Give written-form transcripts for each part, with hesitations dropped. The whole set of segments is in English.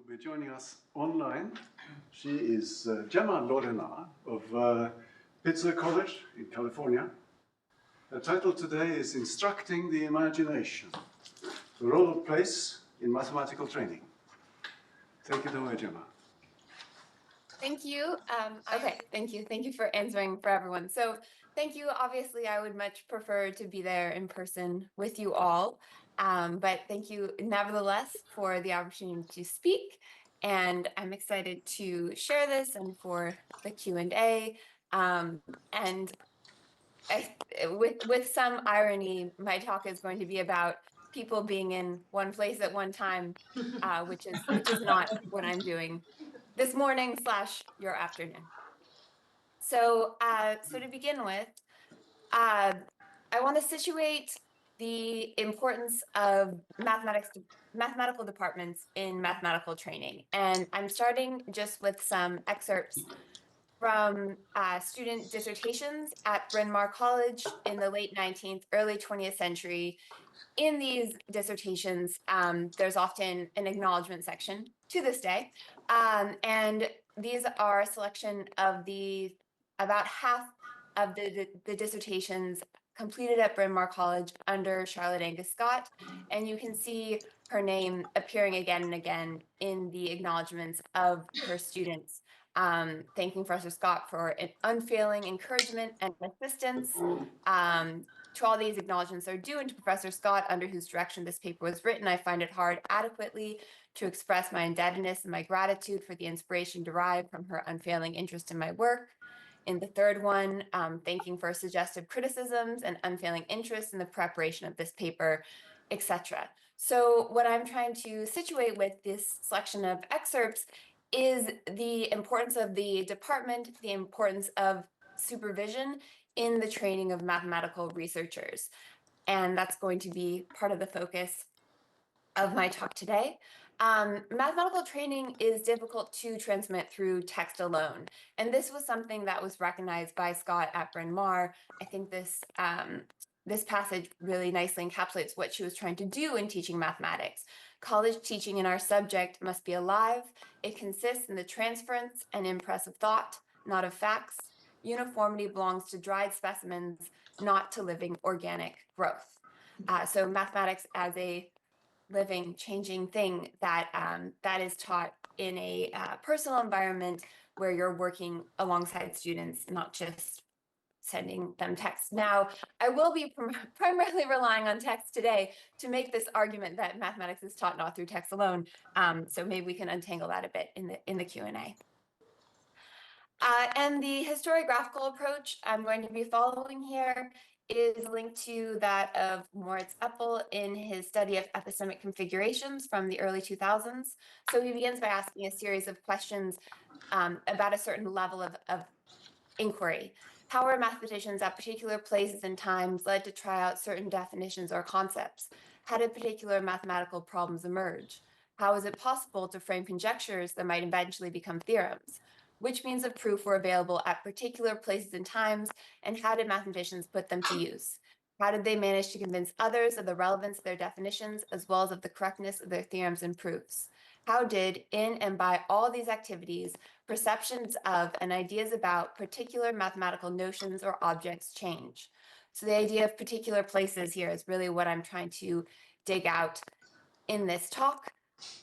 will be joining us online. She is Jemma Lorenat of Pitzer College in California. Her title today is Instructing the Imagination, the Role of Place in Mathematical Training. Take it away, Jemma. Thank you. Thank you. Thank you for answering for everyone. So thank you. Obviously, I would much prefer to be there in person with you all. But thank you nevertheless for the opportunity to speak. And I'm excited to share this and for the Q&A. With some irony, my talk is going to be about people being in one place at one time, which is not what I'm doing this morning / your afternoon. So to begin with, I want to situate the importance of mathematical departments in mathematical training. And I'm starting just with some excerpts from student dissertations at Bryn Mawr College in the late 19th, early 20th century. In these dissertations, there's often an acknowledgement section to this day. And these are a selection of about half of the dissertations completed at Bryn Mawr College under Charlotte Angus Scott. And you can see her name appearing again and again in the acknowledgements of her students, thanking Professor Scott for an unfailing encouragement and assistance. To all these acknowledgements are due, and to Professor Scott, under whose direction this paper was written, I find it hard adequately to express my indebtedness and my gratitude for the inspiration derived from her unfailing interest in my work. In the third one, thanking for suggestive criticisms and unfailing interest in the preparation of this paper, etc. So what I'm trying to situate with this selection of excerpts is the importance of the department, the importance of supervision in the training of mathematical researchers. And that's going to be part of the focus of my talk today. Mathematical training is difficult to transmit through text alone. And this was something that was recognized by Scott at Bryn Mawr. I think this passage really nicely encapsulates what she was trying to do in teaching mathematics. College teaching in our subject must be alive. It consists in the transference and impress of thought, not of facts. Uniformity belongs to dried specimens, not to living organic growth. So mathematics as a living, changing thing that is taught in a personal environment where you're working alongside students, not just sending them text. Now, I will be primarily relying on text today to make this argument that mathematics is taught not through text alone. So maybe we can untangle that a bit in the Q&A. And the historiographical approach I'm going to be following here is linked to that of Moritz Eppel in his study of epistemic configurations from the early 2000s. So he begins by asking a series of questions about a certain level of inquiry. How are mathematicians at particular places and times led to try out certain definitions or concepts? How did particular mathematical problems emerge? How is it possible to frame conjectures that might eventually become theorems? Which means of proof were available at particular places and times, and how did mathematicians put them to use? How did they manage to convince others of the relevance of their definitions, as well as of the correctness of their theorems and proofs? How did, in and by all these activities, perceptions of and ideas about particular mathematical notions or objects change? So the idea of particular places here is really what I'm trying to dig out in this talk.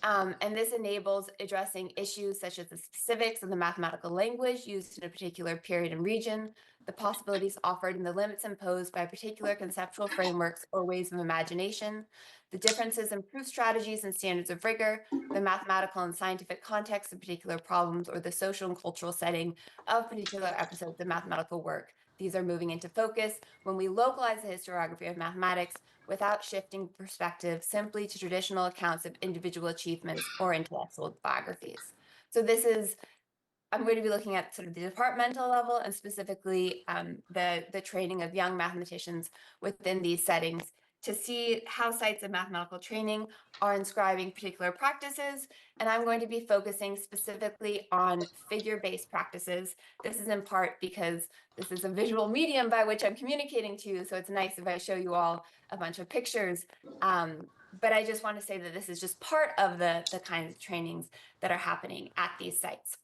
And this enables addressing issues such as the specifics of the mathematical language used in a particular period and region, the possibilities offered and the limits imposed by particular conceptual frameworks or ways of imagination, the differences in proof strategies and standards of rigor, the mathematical and scientific context of particular problems, or the social and cultural setting of particular episodes of mathematical work. These are moving into focus when we localize the historiography of mathematics without shifting perspective simply to traditional accounts of individual achievements or intellectual biographies. So I'm going to be looking at sort of the departmental level and specifically the training of young mathematicians within these settings to see how sites of mathematical training are inscribing particular practices. And I'm going to be focusing specifically on figure-based practices. This is in part because this is a visual medium by which I'm communicating to you. So it's nice if I show you all a bunch of pictures But I just want to say that this is just part of the kinds of trainings that are happening at these sites.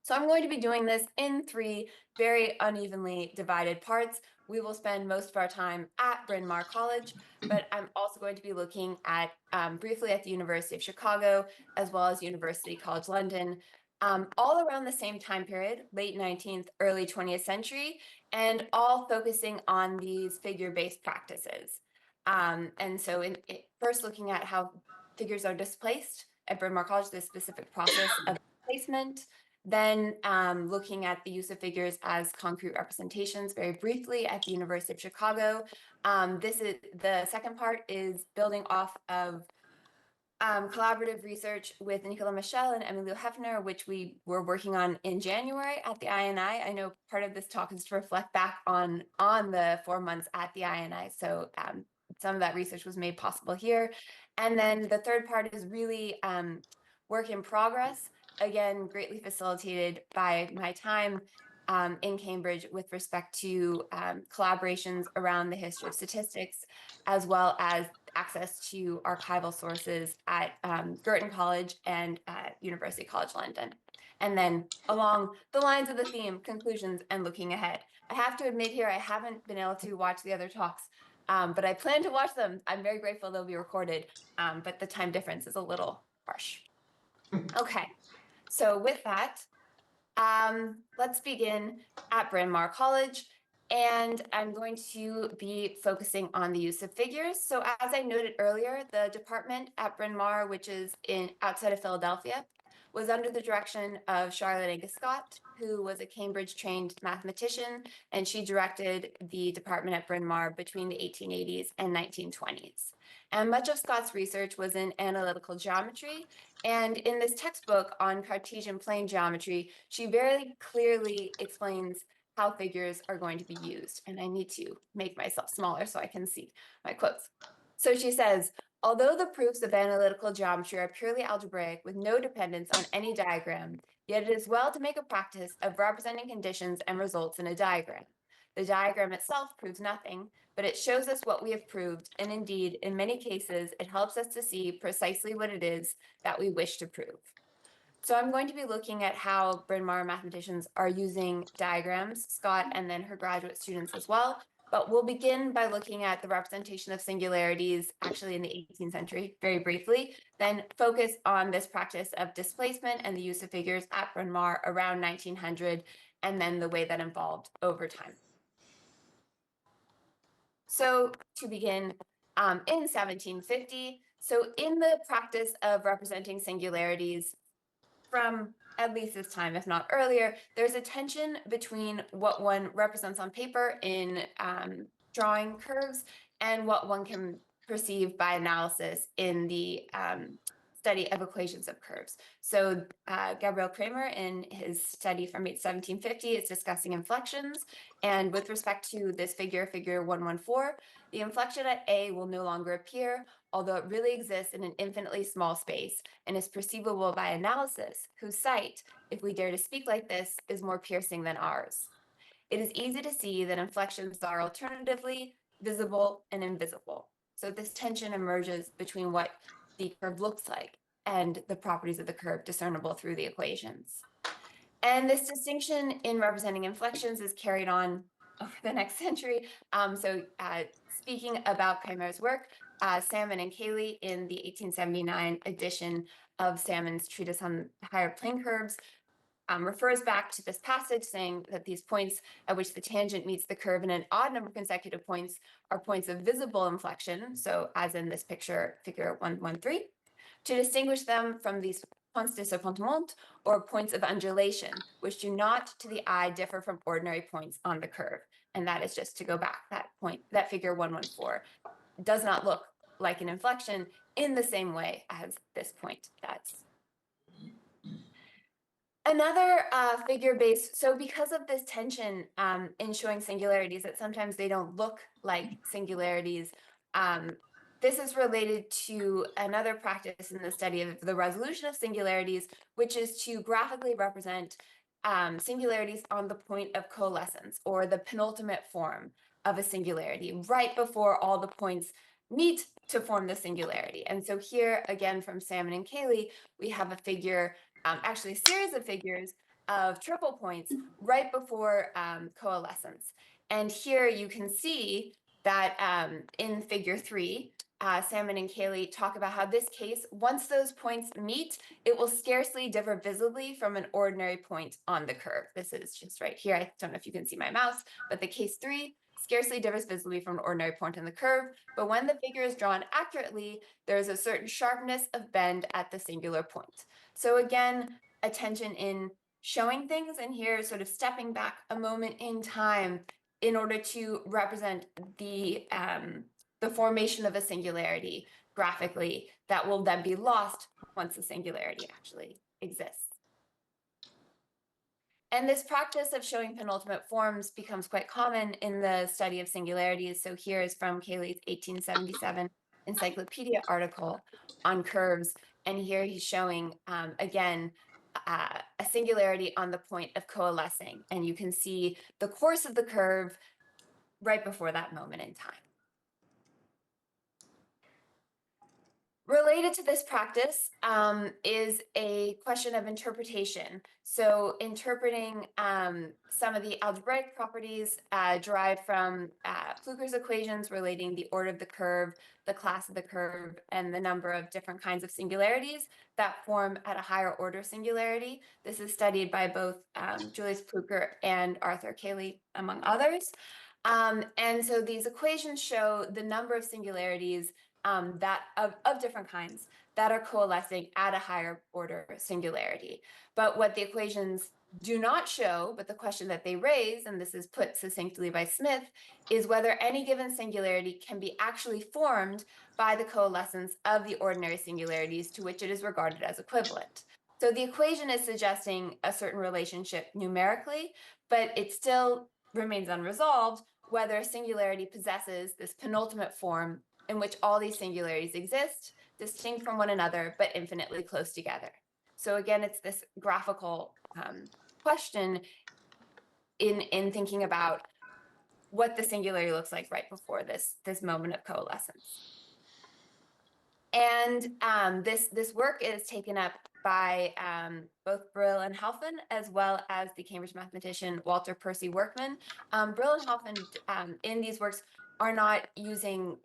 So I'm going to be doing this in 3 very unevenly divided parts. We will spend most of our time at Bryn Mawr College, but I'm also going to be looking at briefly at the University of Chicago, as well as University College London, all around the same time period, late 19th, early 20th century, and all focusing on these figure-based practices. And so first looking at how figures are displaced at Bryn Mawr College, the specific process of displacement, then looking at the use of figures as concrete representations very briefly at the University of Chicago. The second part is building off of collaborative research with Nicola Michel and Emilio Hefner, which we were working on in January at the INI. I know part of this talk is to reflect back on the 4 months at the INI. So some of that research was made possible here. And then the third part is really work in progress, again, greatly facilitated by my time in Cambridge with respect to collaborations around the history of statistics, as well as access to archival sources at Girton College and at University College London. And then along the lines of the theme, conclusions and looking ahead. I have to admit here, I haven't been able to watch the other talks, but I plan to watch them. I'm very grateful they'll be recorded, but the time difference is a little harsh. Okay, so with that, let's begin at Bryn Mawr College. And I'm going to be focusing on the use of figures. So as I noted earlier, the department at Bryn Mawr, which is outside of Philadelphia, was under the direction of Charlotte Angus Scott, who was a Cambridge-trained mathematician, and she directed the department at Bryn Mawr between the 1880s and 1920s. And much of Scott's research was in analytical geometry, and in this textbook on Cartesian plane geometry, she very clearly explains how figures are going to be used. And I need to make myself smaller so I can see my quotes. So she says, although the proofs of analytical geometry are purely algebraic with no dependence on any diagram, yet it is well to make a practice of representing conditions and results in a diagram. The diagram itself proves nothing, but it shows us what we have proved, and indeed, in many cases, it helps us to see precisely what it is that we wish to prove. So I'm going to be looking at how Bryn Mawr mathematicians are using diagrams, Scott and then her graduate students as well. But we'll begin by looking at the representation of singularities actually in the 18th century, very briefly, then focus on this practice of displacement and the use of figures at Bryn Mawr around 1900, and then the way that evolved over time. So to begin, in 1750, so in the practice of representing singularities from at least this time, if not earlier, there's a tension between what one represents on paper in drawing curves and what one can perceive by analysis in the study of equations of curves. So Gabriel Kramer, in his study from 1750, is discussing inflections. And with respect to this figure 114, the inflection at A will no longer appear, although it really exists in an infinitely small space and is perceivable by analysis, whose sight, if we dare to speak like this, is more piercing than ours. It is easy to see that inflections are alternatively visible and invisible. So this tension emerges between what the curve looks like and the properties of the curve discernible through the equations. And this distinction in representing inflections is carried on over the next century. Speaking about Kramer's work, Salmon and Cayley in the 1879 edition of Salmon's treatise on higher plane curves refers back to this passage saying that these points at which the tangent meets the curve in an odd number of consecutive points are points of visible inflection. So as in this picture, figure 113, to distinguish them from these points de serpentement or points of undulation, which do not to the eye differ from ordinary points on the curve. And that is just to go back, that figure 114 does not look like an inflection in the same way as this point does. Another figure-based, so because of this tension in showing singularities, that sometimes they don't look like singularities, this is related to another practice in the study of the resolution of singularities, which is to graphically represent singularities on the point of coalescence, or the penultimate form of a singularity, right before all the points meet to form the singularity. And so here, again, from Salmon and Cayley, we have a figure, actually a series of figures of triple points right before coalescence. And here you can see that in figure 3, Salmon and Cayley talk about how this case, once those points meet, it will scarcely differ visibly from an ordinary point on the curve. This is just right here. I don't know if you can see my mouse, but the case 3 scarcely differs visibly from an ordinary point on the curve. But when the figure is drawn accurately, there is a certain sharpness of bend at the singular point. So again, attention in showing things, and here sort of stepping back a moment in time in order to represent the formation of a singularity graphically that will then be lost once the singularity actually exists. And this practice of showing penultimate forms becomes quite common in the study of singularities. So here is from Cayley's 1877 encyclopedia article on curves. And here he's showing, again, a singularity on the point of coalescing. And you can see the course of the curve right before that moment in time. Related to this practice is a question of interpretation. So interpreting some of the algebraic properties derived from Fluker's equations relating the order of the curve, the class of the curve, and the number of different kinds of singularities that form at a higher order singularity. This is studied by both Julius Fluker and Arthur Cayley, among others. And so these equations show the number of singularities that of different kinds that are coalescing at a higher order singularity. But what the equations do not show, but the question that they raise, and this is put succinctly by Smith, is whether any given singularity can be actually formed by the coalescence of the ordinary singularities to which it is regarded as equivalent. So the equation is suggesting a certain relationship numerically, but it still remains unresolved whether a singularity possesses this penultimate form in which all these singularities exist, distinct from one another, but infinitely close together. So again, it's this graphical question in thinking about what the singularity looks like right before this moment of coalescence. And this work is taken up by both Brill and Halfin, as well as the Cambridge mathematician Walter Percy Workman. Brill and Halfin in these works are not using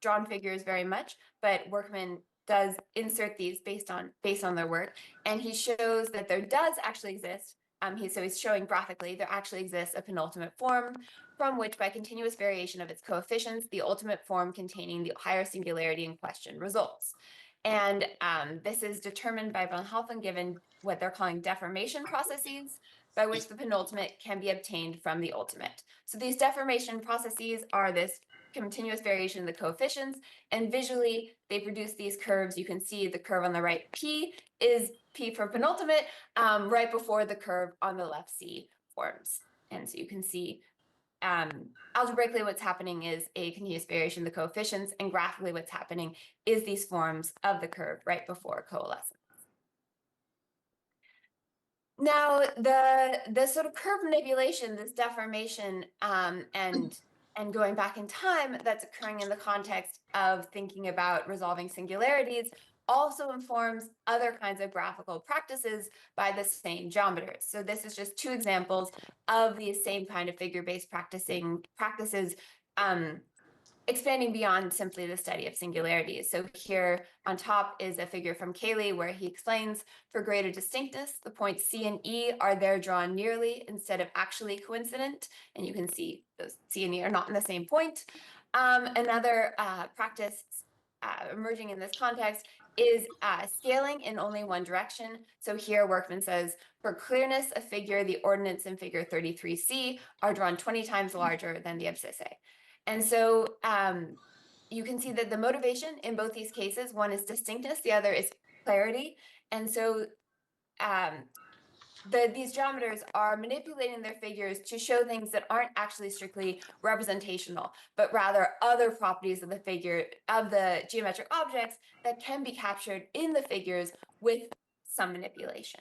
drawn figures very much, but Workman does insert these based on their work, and he shows that there does actually exist. So he's showing graphically there actually exists a penultimate form from which, by continuous variation of its coefficients, the ultimate form containing the higher singularity in question results. And this is determined by von Halfin given what they're calling deformation processes, by which the penultimate can be obtained from the ultimate. So these deformation processes are this continuous variation in the coefficients, and visually they produce these curves. You can see the curve on the right, P, is P for penultimate, right before the curve on the left, C, forms. And so you can see algebraically what's happening is a continuous variation in the coefficients, and graphically what's happening is these forms of the curve right before coalescence. Now, the sort of curve manipulation, this deformation, and going back in time that's occurring in the context of thinking about resolving singularities also informs other kinds of graphical practices by the same geometers. So this is just two examples of these same kind of figure-based practices expanding beyond simply the study of singularities. So here on top is a figure from Cayley where he explains, for greater distinctness, the points C and E are there drawn nearly instead of actually coincident. And you can see those C and E are not in the same point. Another practice emerging in this context is scaling in only one direction. So here Workman says, for clearness of figure, the ordinates in figure 33C are drawn 20 times larger than the abscissa. And so you can see that the motivation in both these cases, one is distinctness, the other is clarity. And so these geometers are manipulating their figures to show things that aren't actually strictly representational, but rather other properties of the figure, of the geometric objects that can be captured in the figures with some manipulation.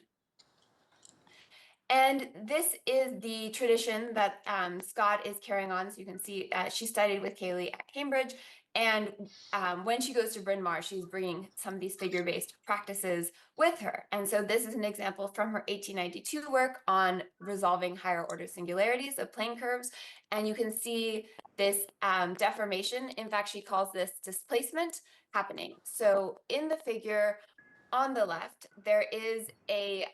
And this is the tradition that Scott is carrying on. So you can see she studied with Kaylee at Cambridge. And when she goes to Bryn Mawr, she's bringing some of these figure-based practices with her. And so this is an example from her 1892 work on resolving higher order singularities of plane curves. And you can see this deformation. In fact, she calls this displacement happening. So in the figure on the left, there is a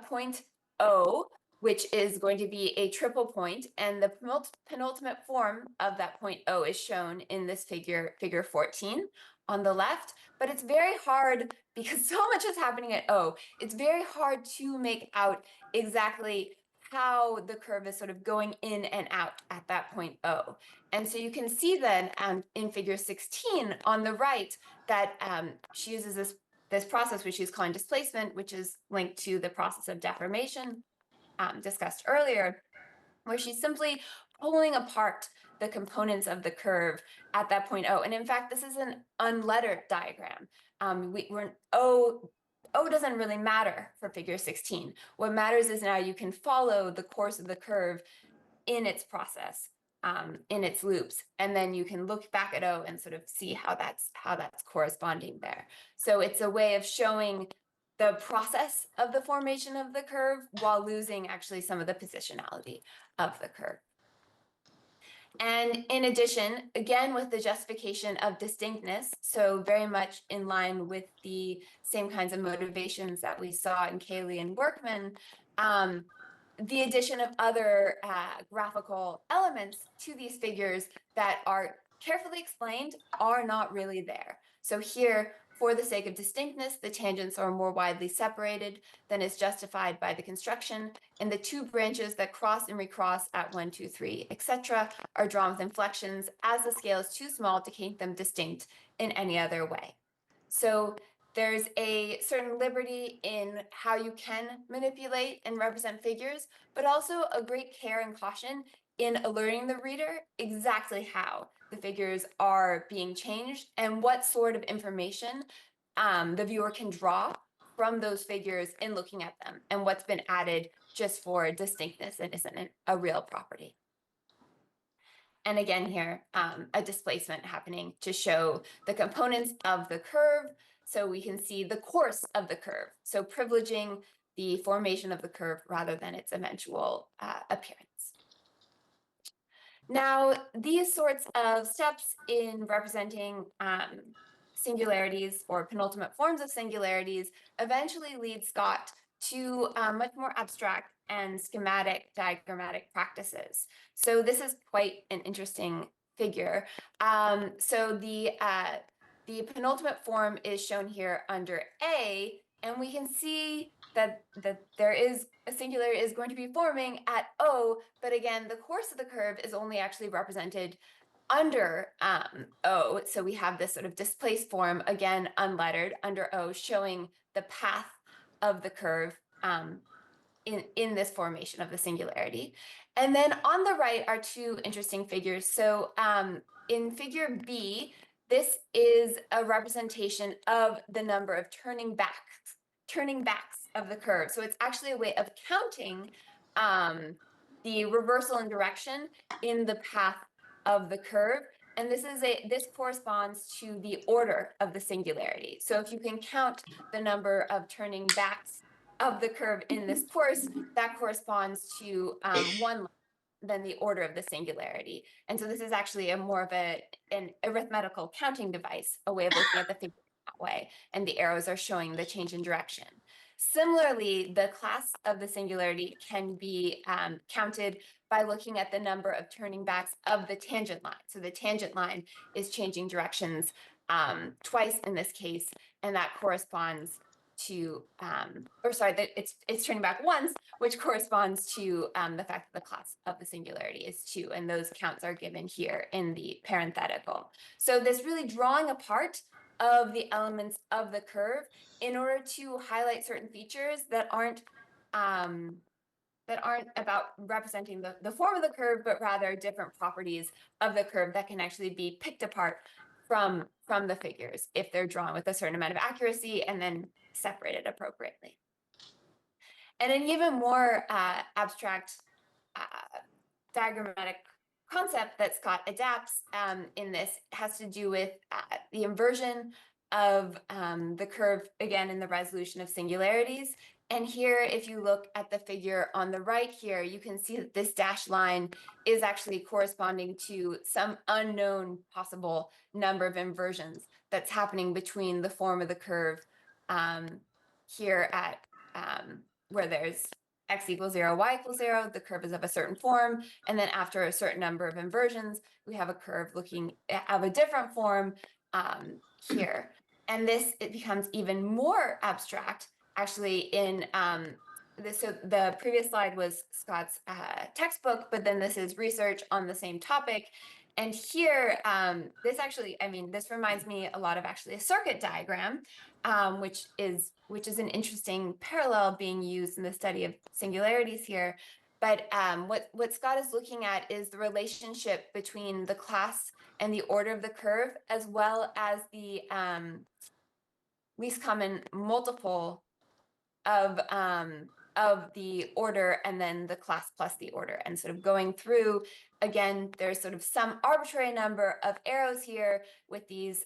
point O, which is going to be a triple point, and the penultimate form of that point O is shown in this figure 14 on the left. But it's very hard because so much is happening at O. It's very hard to make out exactly how the curve is sort of going in and out at that point O. And so you can see then in figure 16 on the right that she uses this process, which she's calling displacement, which is linked to the process of deformation discussed earlier, where she's simply pulling apart the components of the curve at that point O. And in fact, this is an unlettered diagram. O doesn't really matter for figure 16. What matters is now you can follow the course of the curve in its process, in its loops, and then you can look back at O and sort of see how that's corresponding there. So it's a way of showing the process of the formation of the curve while losing actually some of the positionality of the curve. And in addition, again, with the justification of distinctness, so very much in line with the same kinds of motivations that we saw in Cayley and Workman, the addition of other graphical elements to these figures that are carefully explained are not really there. So here, for the sake of distinctness, the tangents are more widely separated than is justified by the construction, and the two branches that cross and recross at 1, 2, 3, etc. are drawn with inflections as the scale is too small to keep them distinct in any other way. So there's a certain liberty in how you can manipulate and represent figures, but also a great care and caution in alerting the reader exactly how the figures are being changed and what sort of information the viewer can draw from those figures in looking at them, and what's been added just for distinctness and isn't a real property. And again here, a displacement happening to show the components of the curve, so we can see the course of the curve, so privileging the formation of the curve rather than its eventual appearance. Now, these sorts of steps in representing singularities or penultimate forms of singularities eventually lead Scott to much more abstract and schematic diagrammatic practices. So this is quite an interesting figure. So the penultimate form is shown here under A, and we can see that there is a singularity is going to be forming at O, but again, the course of the curve is only actually represented under O. So we have this sort of displaced form, again, unlettered under O, showing the path of the curve in this formation of the singularity. And then on the right are two interesting figures. So in figure B, this is a representation of the number of turning backs of the curve. So it's actually a way of counting the reversal in direction in the path of the curve. And this corresponds to the order of the singularity. So if you can count the number of turning backs of the curve in this course, that corresponds to one than the order of the singularity. And so this is actually a more of an arithmetical counting device, a way of looking at the figure that way, and the arrows are showing the change in direction. Similarly, the class of the singularity can be counted by looking at the number of turning backs of the tangent line. So the tangent line is changing directions twice in this case, and that corresponds to, it's turning back once, which corresponds to the fact that the class of the singularity is 2, and those counts are given here in the parenthetical. So this really drawing apart of the elements of the curve in order to highlight certain features that aren't about representing the form of the curve, but rather different properties of the curve that can actually be picked apart from the figures if they're drawn with a certain amount of accuracy and then separated appropriately. And an even more abstract diagrammatic concept that Scott adapts in this has to do with the inversion of the curve, again, in the resolution of singularities. And here, if you look at the figure on the right here, you can see that this dashed line is actually corresponding to some unknown possible number of inversions that's happening between the form of the curve here at where there's x equals 0, y equals 0, the curve is of a certain form. And then after a certain number of inversions, we have a curve looking of a different form here. And this, it becomes even more abstract, actually, in this. So the previous slide was Scott's textbook, but then this is research on the same topic. And here, this actually, I mean, this reminds me a lot of actually a circuit diagram, which is an interesting parallel being used in the study of singularities here. But what Scott is looking at is the relationship between the class and the order of the curve, as well as the least common multiple of the order and then the class plus the order, and sort of going through, again, there's sort of some arbitrary number of arrows here with these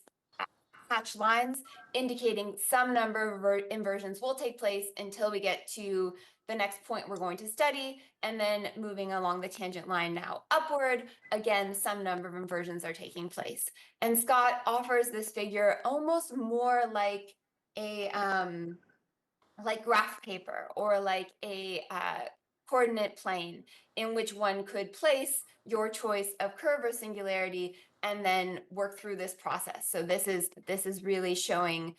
hatched lines indicating some number of inversions will take place until we get to the next point we're going to study, and then moving along the tangent line now upward, again, some number of inversions are taking place. And Scott offers this figure almost more like a like graph paper or like a coordinate plane in which one could place your choice of curve or singularity and then work through this process. So this is really showing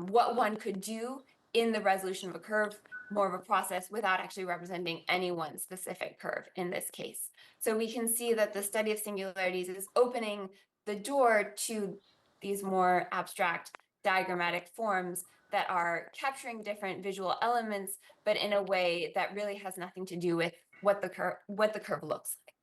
what one could do in the resolution of a curve, more of a process without actually representing any one specific curve in this case. So we can see that the study of singularities is opening the door to these more abstract diagrammatic forms that are capturing different visual elements, but in a way that really has nothing to do with what the curve looks like.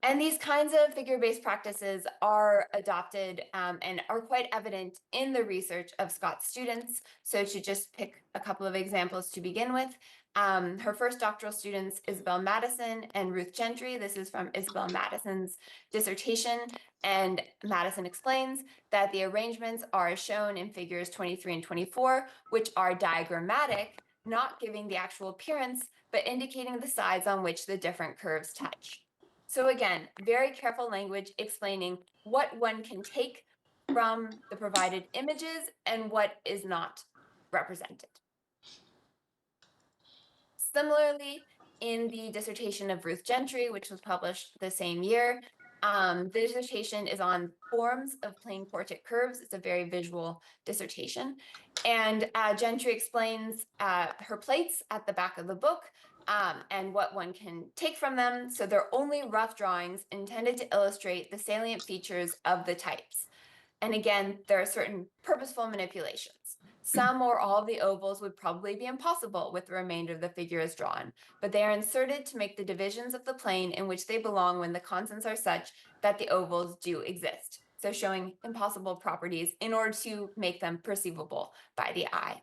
And these kinds of figure-based practices are adopted and are quite evident in the research of Scott's students. So to just pick a couple of examples to begin with, her first doctoral students, Isabel Madison and Ruth Gentry. This is from Isabel Madison's dissertation. And Madison explains that the arrangements are shown in figures 23 and 24, which are diagrammatic, not giving the actual appearance, but indicating the sides on which the different curves touch. So again, very careful language explaining what one can take from the provided images and what is not represented. Similarly, in the dissertation of Ruth Gentry, which was published the same year, the dissertation is on forms of plane quartic curves. It's a very visual dissertation. And Gentry explains her plates at the back of the book and what one can take from them. So they're only rough drawings intended to illustrate the salient features of the types. And again, there are certain purposeful manipulations. Some or all of the ovals would probably be impossible with the remainder of the figure as drawn, but they are inserted to make the divisions of the plane in which they belong when the constants are such that the ovals do exist. So showing impossible properties in order to make them perceivable by the eye.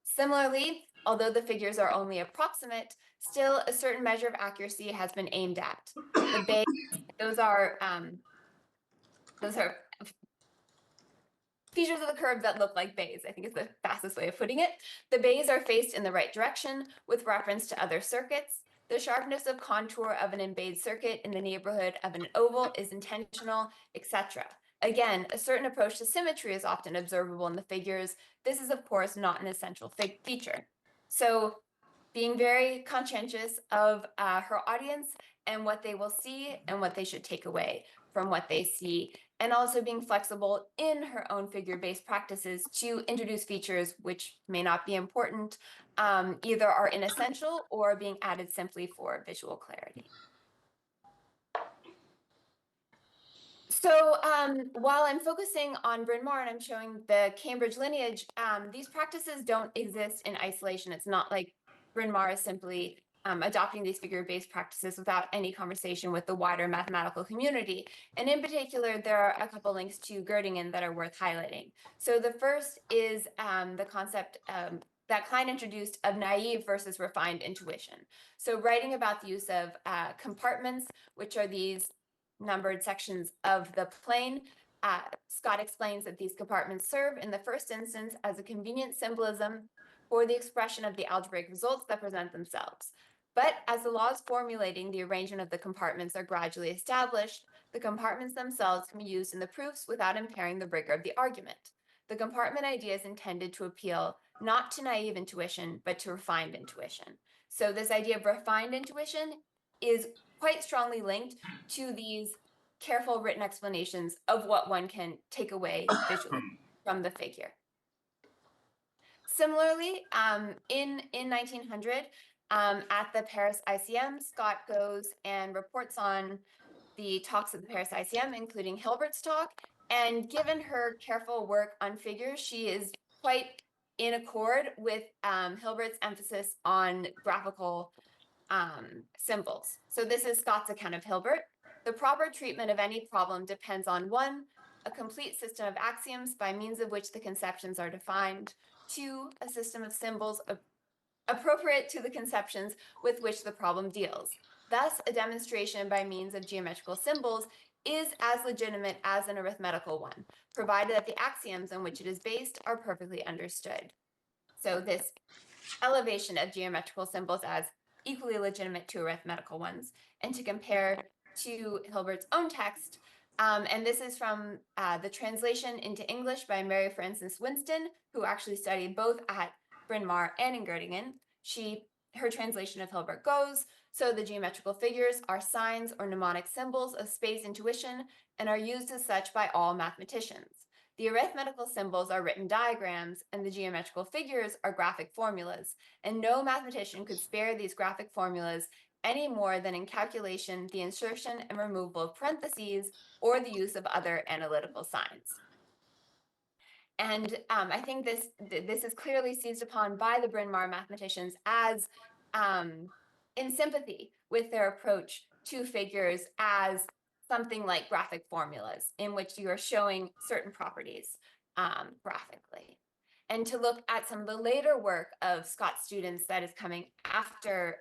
Similarly, although the figures are only approximate, still a certain measure of accuracy has been aimed at. The bays, those are features of the curve that look like bays, I think is the fastest way of putting it. The bays are faced in the right direction with reference to other circuits. The sharpness of contour of an embayed circuit in the neighborhood of an oval is intentional, etc. Again, a certain approach to symmetry is often observable in the figures. This is, of course, not an essential feature. So being very conscientious of her audience and what they will see and what they should take away from what they see, and also being flexible in her own figure-based practices to introduce features which may not be important, either are inessential or being added simply for visual clarity. So while I'm focusing on Bryn Mawr and I'm showing the Cambridge lineage, these practices don't exist in isolation. It's not like Bryn Mawr is simply adopting these figure-based practices without any conversation with the wider mathematical community. And in particular, there are a couple links to Göttingen that are worth highlighting. So the first is the concept that Klein introduced of naive versus refined intuition. So writing about the use of compartments, which are these numbered sections of the plane, Scott explains that these compartments serve in the first instance as a convenient symbolism for the expression of the algebraic results that present themselves. But as the laws formulating the arrangement of the compartments are gradually established, the compartments themselves can be used in the proofs without impairing the rigor of the argument. The compartment idea is intended to appeal not to naive intuition, but to refined intuition. So this idea of refined intuition is quite strongly linked to these careful written explanations of what one can take away visually from the figure. Similarly, in 1900, at the Paris ICM, Scott goes and reports on the talks at the Paris ICM, including Hilbert's talk. And given her careful work on figures, she is quite in accord with Hilbert's emphasis on graphical symbols. So this is Scott's account of Hilbert. The proper treatment of any problem depends on 1, a complete system of axioms by means of which the conceptions are defined, 2, a system of symbols appropriate to the conceptions with which the problem deals. Thus, a demonstration by means of geometrical symbols is as legitimate as an arithmetical one, provided that the axioms on which it is based are perfectly understood. So this elevation of geometrical symbols as equally legitimate to arithmetical ones, and to compare to Hilbert's own text. And this is from the translation into English by Mary Frances Winston, who actually studied both at Bryn Mawr and in Göttingen. Her translation of Hilbert goes, so the geometrical figures are signs or mnemonic symbols of space intuition and are used as such by all mathematicians. The arithmetical symbols are written diagrams, and the geometrical figures are graphic formulas, and no mathematician could spare these graphic formulas any more than in calculation the insertion and removal of parentheses or the use of other analytical signs. And I think this is clearly seized upon by the Bryn Mawr mathematicians as in sympathy with their approach to figures as something like graphic formulas in which you are showing certain properties graphically. And to look at some of the later work of Scott's students that is coming after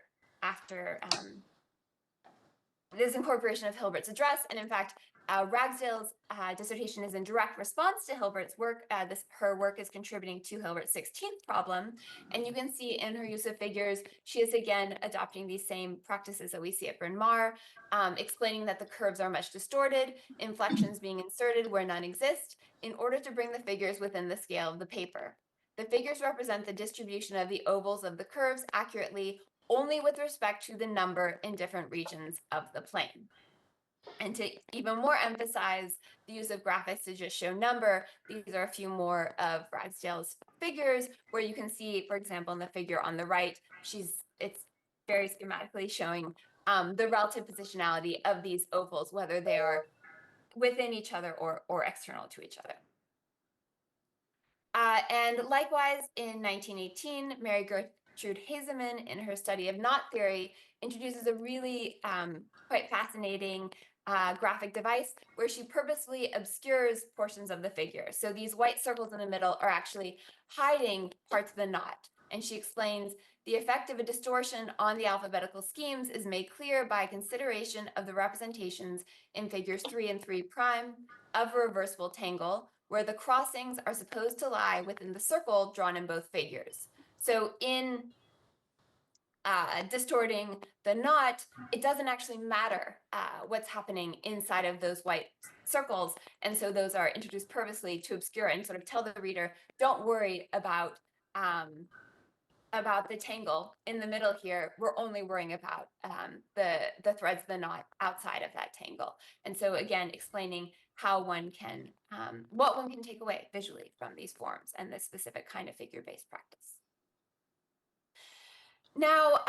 this incorporation of Hilbert's address. And in fact, Ragsdale's dissertation is in direct response to Hilbert's work. Her work is contributing to Hilbert's 16th problem. And you can see in her use of figures, she is again adopting these same practices that we see at Bryn Mawr, explaining that the curves are much distorted, inflections being inserted where none exist, in order to bring the figures within the scale of the paper. The figures represent the distribution of the ovals of the curves accurately only with respect to the number in different regions of the plane. And to even more emphasize the use of graphics to just show number, these are a few more of Ragsdale's figures where you can see, for example, in the figure on the right, it's very schematically showing the relative positionality of these ovals, whether they are within each other or external to each other. And likewise, in 1918, Mary Gertrude Haseman, in her study of knot theory, introduces a really quite fascinating graphic device where she purposely obscures portions of the figure. So these white circles in the middle are actually hiding parts of the knot. And she explains the effect of a distortion on the alphabetical schemes is made clear by consideration of the representations in figures 3 and 3' of a reversible tangle, where the crossings are supposed to lie within the circle drawn in both figures. So in distorting the knot, it doesn't actually matter what's happening inside of those white circles. And so those are introduced purposely to obscure and sort of tell the reader, don't worry about the tangle in the middle here. We're only worrying about the threads of the knot outside of that tangle. And so again, explaining how one can, what one can take away visually from these forms and this specific kind of figure-based practice. Now,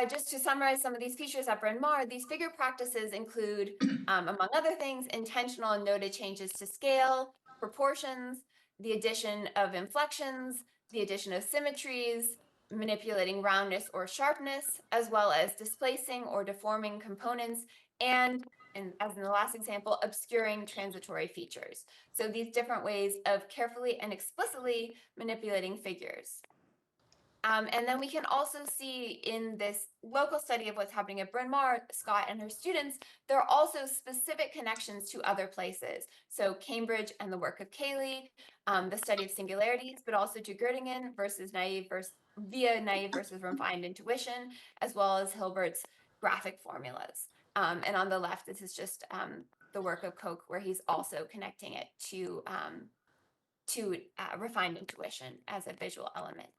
just to summarize some of these features at Bryn Mawr, these figure practices include, among other things, intentional and noted changes to scale, proportions, the addition of inflections, the addition of symmetries, manipulating roundness or sharpness, as well as displacing or deforming components, and and as in the last example, obscuring transitory features. So these different ways of carefully and explicitly manipulating figures. And then we can also see in this local study of what's happening at Bryn Mawr, Scott and her students, there are also specific connections to other places. So Cambridge and the work of Cayley, the study of singularities, but also to Göttingen via naive versus refined intuition, as well as Hilbert's graphic formulas. And on the left, this is just the work of Koch, where he's also connecting it to refined intuition as a visual element.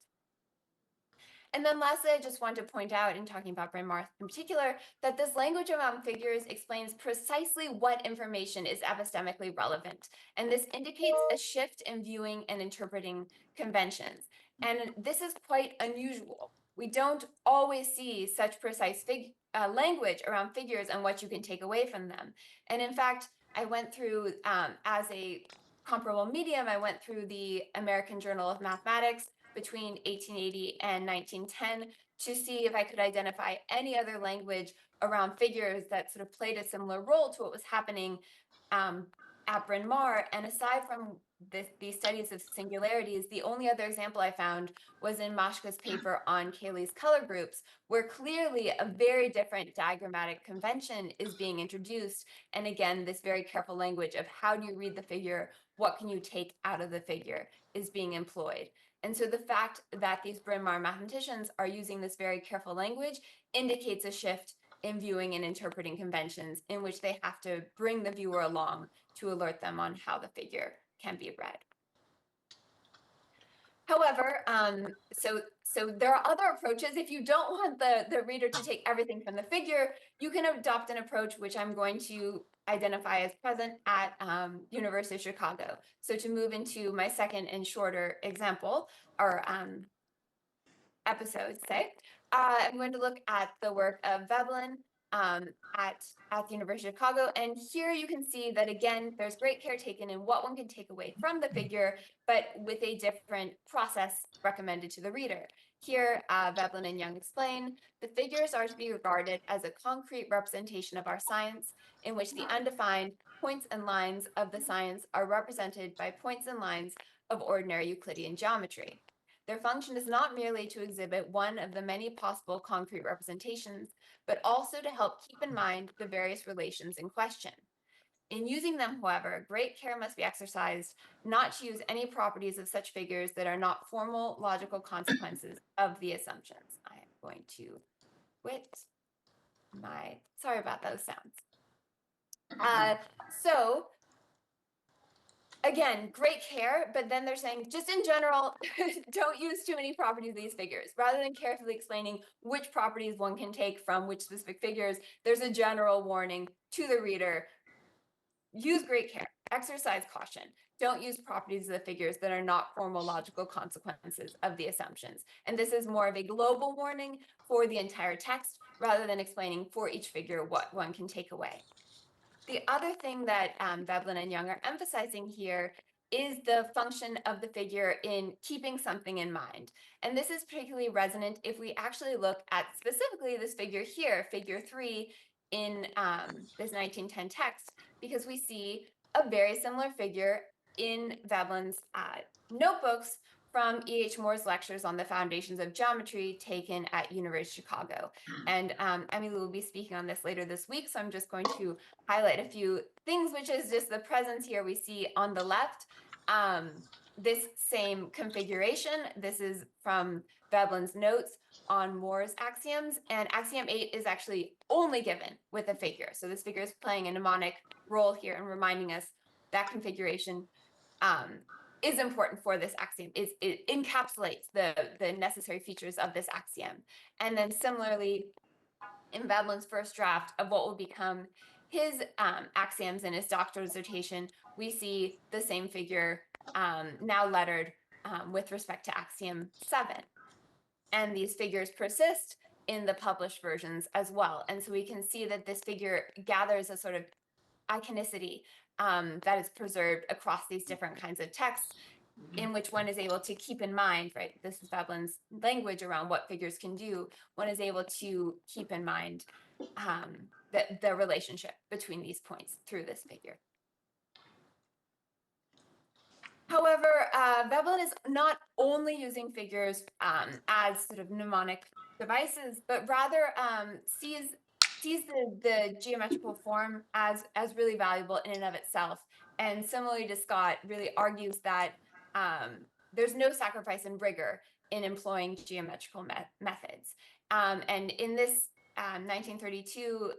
And then lastly, I just want to point out, in talking about Bryn Mawr in particular, that this language around figures explains precisely what information is epistemically relevant. And this indicates a shift in viewing and interpreting conventions. And this is quite unusual. We don't always see such precise language around figures and what you can take away from them. And in fact, I went through, as a comparable medium, I went through the American Journal of Mathematics between 1880 and 1910 to see if I could identify any other language around figures that sort of played a similar role to what was happening at Bryn Mawr. And aside from these studies of singularities, the only other example I found was in Mashka's paper on Cayley's color groups, where clearly a very different diagrammatic convention is being introduced. And again, this very careful language of how do you read the figure, what can you take out of the figure is being employed. And so the fact that these Bryn Mawr mathematicians are using this very careful language indicates a shift in viewing and interpreting conventions in which they have to bring the viewer along to alert them on how the figure can be read. However, so there are other approaches. If you don't want the reader to take everything from the figure, you can adopt an approach which I'm going to identify as present at University of Chicago. So to move into my second and shorter example, or episode, say, I'm going to look at the work of Veblen at the University of Chicago. And here you can see that, again, there's great care taken in what one can take away from the figure, but with a different process recommended to the reader. Here, Veblen and Young explain, the figures are to be regarded as a concrete representation of our science, in which the undefined points and lines of the science are represented by points and lines of ordinary Euclidean geometry. Their function is not merely to exhibit one of the many possible concrete representations, but also to help keep in mind the various relations in question. In using them, however, great care must be exercised not to use any properties of such figures that are not formal logical consequences of the assumptions. I am going to quit sorry about those sounds. So again, great care, but then they're saying, just in general, don't use too many properties of these figures. Rather than carefully explaining which properties one can take from which specific figures, there's a general warning to the reader. Use great care, exercise caution. Don't use properties of the figures that are not formal logical consequences of the assumptions. And this is more of a global warning for the entire text, rather than explaining for each figure what one can take away. The other thing that Veblen and Young are emphasizing here is the function of the figure in keeping something in mind. And this is particularly resonant if we actually look at specifically this figure here, figure 3 in this 1910 text, because we see a very similar figure in Veblen's notebooks from E.H. Moore's lectures on the foundations of geometry taken at University of Chicago. And Emily will be speaking on this later this week, so I'm just going to highlight a few things, which is just the presence here we see on the left. This same configuration, this is from Veblen's notes on Moore's axioms, and axiom 8 is actually only given with a figure. So this figure is playing a mnemonic role here and reminding us that configuration is important for this axiom. It encapsulates the necessary features of this axiom. And then similarly, in Veblen's first draft of what will become his axioms in his doctoral dissertation, we see the same figure now lettered with respect to axiom 7. And these figures persist in the published versions as well. And so we can see that this figure gathers a sort of iconicity that is preserved across these different kinds of texts, in which one is able to keep in mind, right? This is Veblen's language around what figures can do. One is able to keep in mind the relationship between these points through this figure. However, Veblen is not only using figures as sort of mnemonic devices, but rather sees the geometrical form as really valuable in and of itself. And similarly to Scott, really argues that there's no sacrifice in rigor in employing geometrical methods. And in this 1932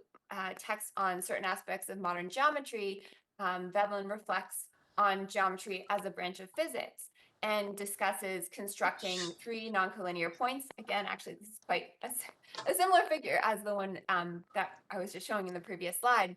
text on certain aspects of modern geometry, Veblen reflects on geometry as a branch of physics and discusses constructing three noncollinear points. Again, actually, this is quite a similar figure as the one that I was just showing in the previous slide.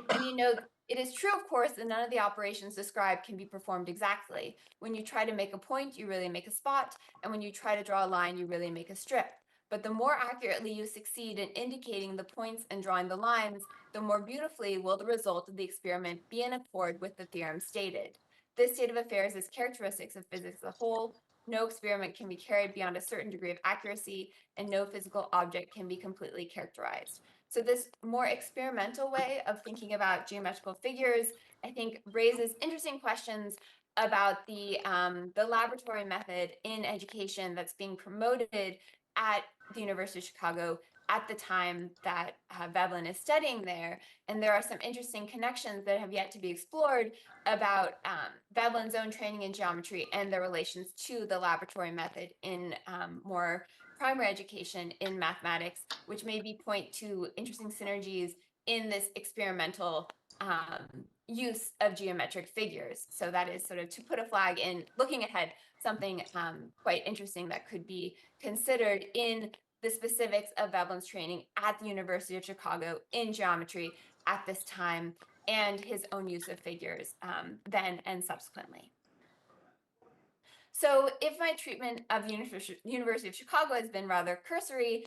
And you know, it is true, of course, that none of the operations described can be performed exactly. When you try to make a point, you really make a spot, and when you try to draw a line, you really make a strip. But the more accurately you succeed in indicating the points and drawing the lines, the more beautifully will the result of the experiment be in accord with the theorem stated. This state of affairs is characteristics of physics as a whole. No experiment can be carried beyond a certain degree of accuracy, and no physical object can be completely characterized. So this more experimental way of thinking about geometrical figures, I think, raises interesting questions about the laboratory method in education that's being promoted at the University of Chicago at the time that Veblen is studying there. And there are some interesting connections that have yet to be explored about Veblen's own training in geometry and their relations to the laboratory method in more primary education in mathematics, which maybe point to interesting synergies in this experimental use of geometric figures. So that is sort of to put a flag in looking ahead, something quite interesting that could be considered in the specifics of Veblen's training at the University of Chicago in geometry at this time and his own use of figures then and subsequently. So if my treatment of University of Chicago has been rather cursory,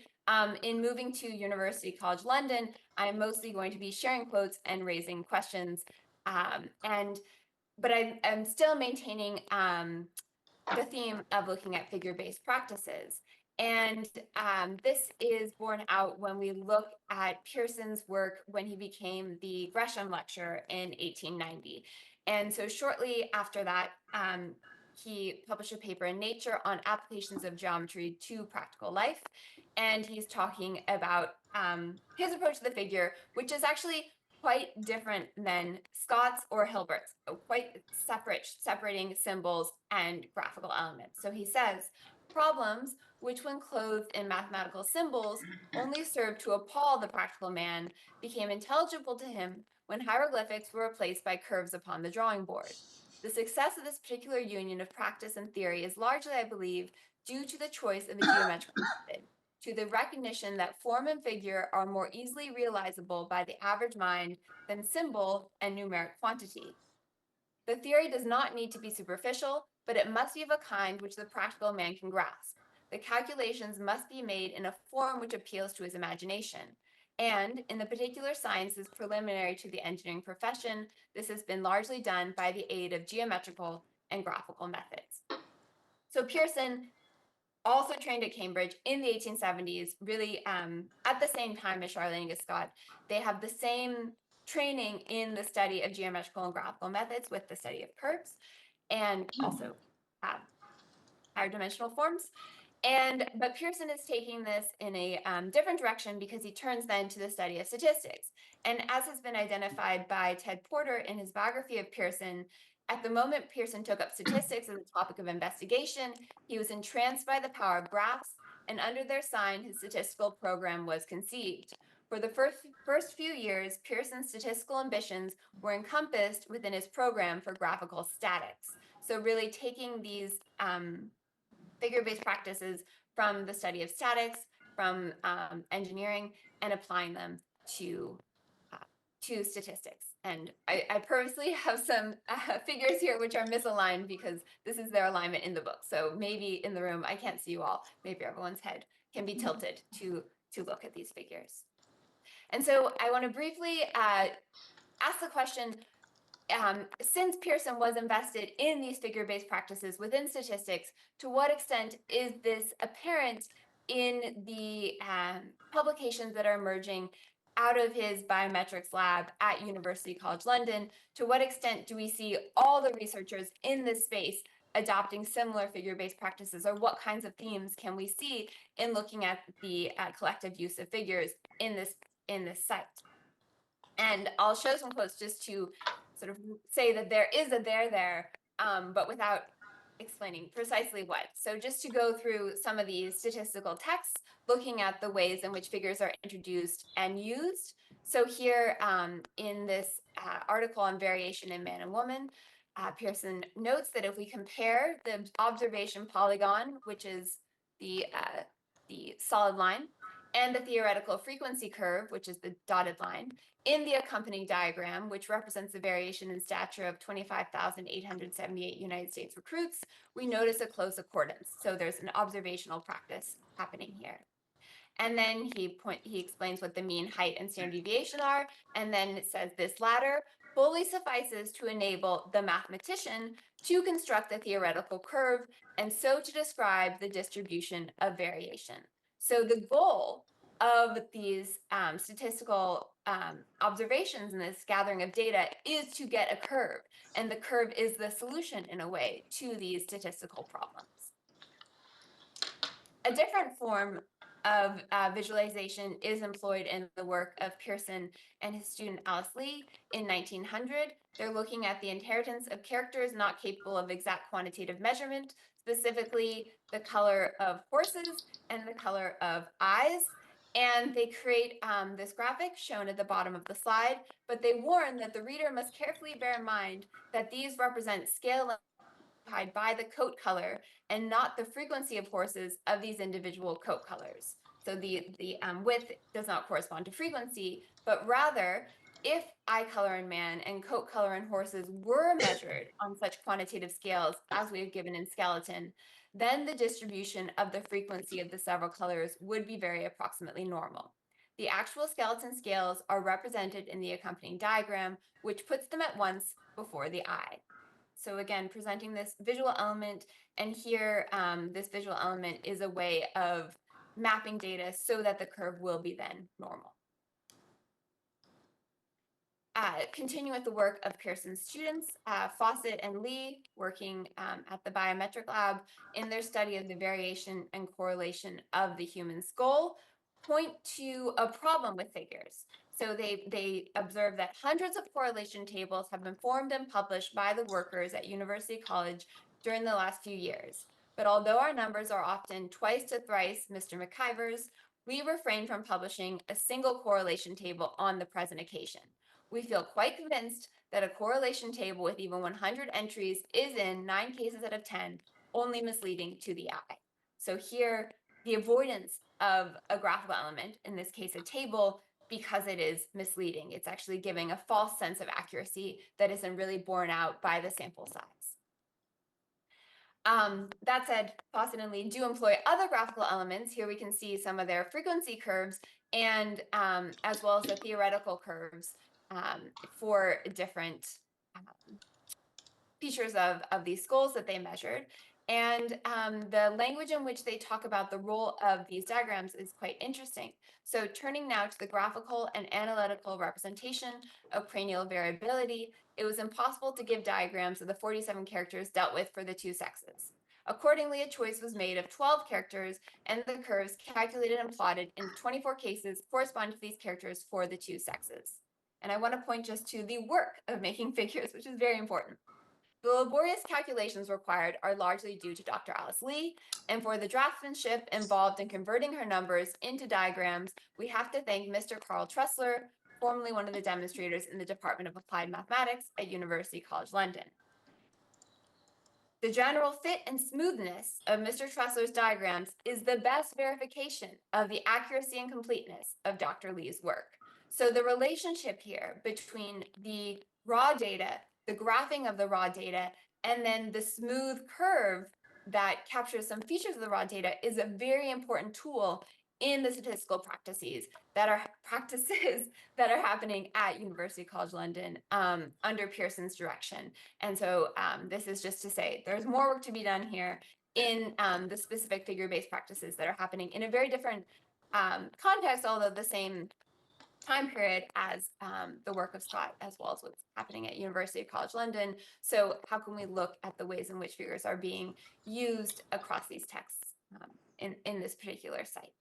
in moving to University College London, I'm mostly going to be sharing quotes and raising questions. But I'm still maintaining the theme of looking at figure-based practices. And this is borne out when we look at Pearson's work when he became the Gresham Lecturer in 1890. And so shortly after that, he published a paper in Nature on applications of geometry to practical life. And he's talking about his approach to the figure, which is actually quite different than Scott's or Hilbert's, quite separating symbols and graphical elements. So he says, problems which when clothed in mathematical symbols only served to appall the practical man became intelligible to him when hieroglyphics were replaced by curves upon the drawing board. The success of this particular union of practice and theory is largely, I believe, due to the choice of a geometrical method, to the recognition that form and figure are more easily realizable by the average mind than symbol and numeric quantity. The theory does not need to be superficial, but it must be of a kind which the practical man can grasp. The calculations must be made in a form which appeals to his imagination. And in the particular sciences preliminary to the engineering profession, this has been largely done by the aid of geometrical and graphical methods. So Pearson, also trained at Cambridge in the 1870s, really at the same time as Charlene and Scott. They have the same training in the study of geometrical and graphical methods with the study of curves and also higher dimensional forms. But Pearson is taking this in a different direction because he turns then to the study of statistics. And as has been identified by Ted Porter in his biography of Pearson, at the moment Pearson took up statistics as a topic of investigation, he was entranced by the power of graphs, and under their sign, his statistical program was conceived. For the first few years, Pearson's statistical ambitions were encompassed within his program for graphical statics. So really taking these figure-based practices from the study of statics, from engineering, and applying them to statistics. And I purposely have some figures here which are misaligned because this is their alignment in the book. So maybe in the room, I can't see you all, maybe everyone's head can be tilted to look at these figures. And so I want to briefly ask the question, since Pearson was invested in these figure-based practices within statistics, to what extent is this apparent in the publications that are emerging out of his biometrics lab at University College London? To what extent do we see all the researchers in this space adopting similar figure-based practices, or what kinds of themes can we see in looking at the collective use of figures in this site? And I'll show some quotes just to sort of say that there is a there, but without explaining precisely what. So just to go through some of these statistical texts, looking at the ways in which figures are introduced and used. So here in this article on variation in man and woman, Pearson notes that if we compare the observation polygon, which is the solid line, and the theoretical frequency curve, which is the dotted line, in the accompanying diagram, which represents the variation in stature of 25,878 United States recruits, we notice a close accordance. So there's an observational practice happening here. And then he explains what the mean height and standard deviation are, and then it says this latter fully suffices to enable the mathematician to construct the theoretical curve and so to describe the distribution of variation. So the goal of these statistical observations in this gathering of data is to get a curve, and the curve is the solution in a way to these statistical problems. A different form of visualization is employed in the work of Pearson and his student Alice Lee in 1900. They're looking at the inheritance of characters not capable of exact quantitative measurement, specifically the color of horses and the color of eyes. And they create this graphic shown at the bottom of the slide, but they warn that the reader must carefully bear in mind that these represent scale by the coat color and not the frequency of horses of these individual coat colors. So the width does not correspond to frequency, but rather if eye color in man and coat color in horses were measured on such quantitative scales as we have given in skeleton, then the distribution of the frequency of the several colors would be very approximately normal. The actual skeleton scales are represented in the accompanying diagram, which puts them at once before the eye. So again, presenting this visual element, and here this visual element is a way of mapping data so that the curve will be then normal. Continue with the work of Pearson's students, Fawcett and Lee, working at the biometric lab in their study of the variation and correlation of the human skull, point to a problem with figures. So they observe that hundreds of correlation tables have been formed and published by the workers at University College during the last few years. But although our numbers are often twice to thrice Mr. McIver's, we refrain from publishing a single correlation table on the present occasion. We feel quite convinced that a correlation table with even 100 entries is, in 9 cases out of 10, only misleading to the eye. So here, the avoidance of a graphical element, in this case a table, because it is misleading. It's actually giving a false sense of accuracy that isn't really borne out by the sample size. That said, Fawcett and Lee do employ other graphical elements. Here we can see some of their frequency curves and as well as the theoretical curves for different features of these skulls that they measured. And the language in which they talk about the role of these diagrams is quite interesting. So turning now to the graphical and analytical representation of cranial variability, it was impossible to give diagrams of the 47 characters dealt with for the two sexes. Accordingly, a choice was made of 12 characters, and the curves calculated and plotted in 24 cases correspond to these characters for the two sexes. And I want to point just to the work of making figures, which is very important. The laborious calculations required are largely due to Dr. Alice Lee, and for the draftsmanship involved in converting her numbers into diagrams, we have to thank Mr. Carl Tressler, formerly one of the demonstrators in the Department of Applied Mathematics at University College London. The general fit and smoothness of Mr. Tressler's diagrams is the best verification of the accuracy and completeness of Dr. Lee's work. So the relationship here between the raw data, the graphing of the raw data, and then the smooth curve that captures some features of the raw data is a very important tool in the statistical practices that are happening at University College London under Pearson's direction. And so this is just to say there's more work to be done here in the specific figure-based practices that are happening in a very different context, although the same time period as the work of Scott, as well as what's happening at University College London. So how can we look at the ways in which figures are being used across these texts in this particular site?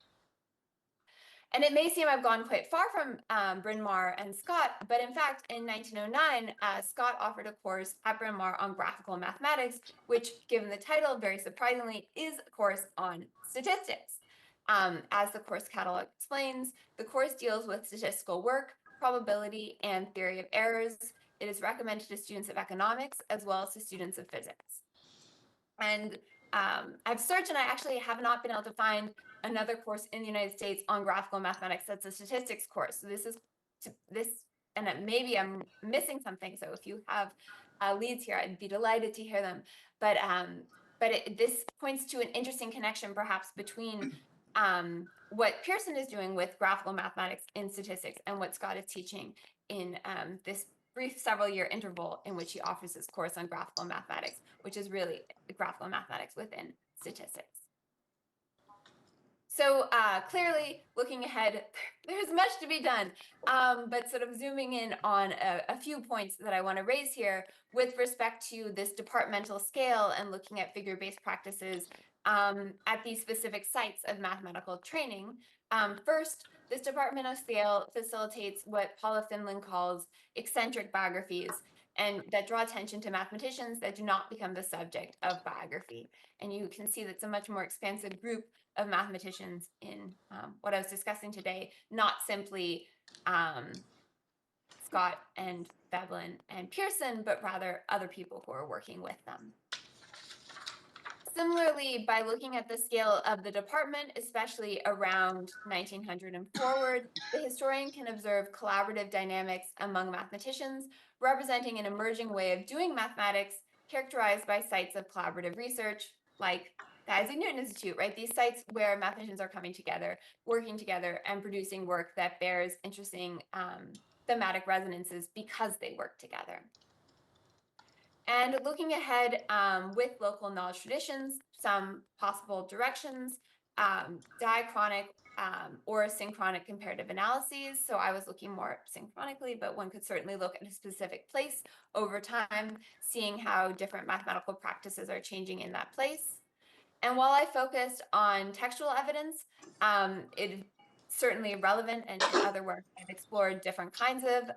And it may seem I've gone quite far from Bryn Mawr and Scott, but in fact, in 1909, Scott offered a course at Bryn Mawr on graphical mathematics, which, given the title, very surprisingly, is a course on statistics. As the course catalog explains, the course deals with statistical work, probability, and theory of errors. It is recommended to students of economics as well as to students of physics. And I've searched and I actually have not been able to find another course in the United States on graphical mathematics that's a statistics course. So and maybe I'm missing something. So if you have leads here, I'd be delighted to hear them. But this points to an interesting connection perhaps between what Pearson is doing with graphical mathematics in statistics and what Scott is teaching in this brief several-year interval in which he offers his course on graphical mathematics, which is really graphical mathematics within statistics. So clearly, looking ahead, there's much to be done, but sort of zooming in on a few points that I want to raise here with respect to this departmental scale and looking at figure-based practices at these specific sites of mathematical training. First, this departmental scale facilitates what Paula Finlan calls eccentric biographies, and that draw attention to mathematicians that do not become the subject of biography. And you can see that's a much more expansive group of mathematicians in what I was discussing today, not simply Scott and Veblen and Pearson, but rather other people who are working with them. Similarly, by looking at the scale of the department, especially around 1900 and forward, the historian can observe collaborative dynamics among mathematicians, representing an emerging way of doing mathematics characterized by sites of collaborative research, like the Isaac Newton Institute, right? These sites where mathematicians are coming together, working together, and producing work that bears interesting thematic resonances because they work together. And looking ahead with local knowledge traditions, some possible directions, diachronic or synchronic comparative analyses. So I was looking more synchronically, but one could certainly look at a specific place over time, seeing how different mathematical practices are changing in that place. And while I focused on textual evidence, it certainly relevant, and in other work, I've explored different kinds of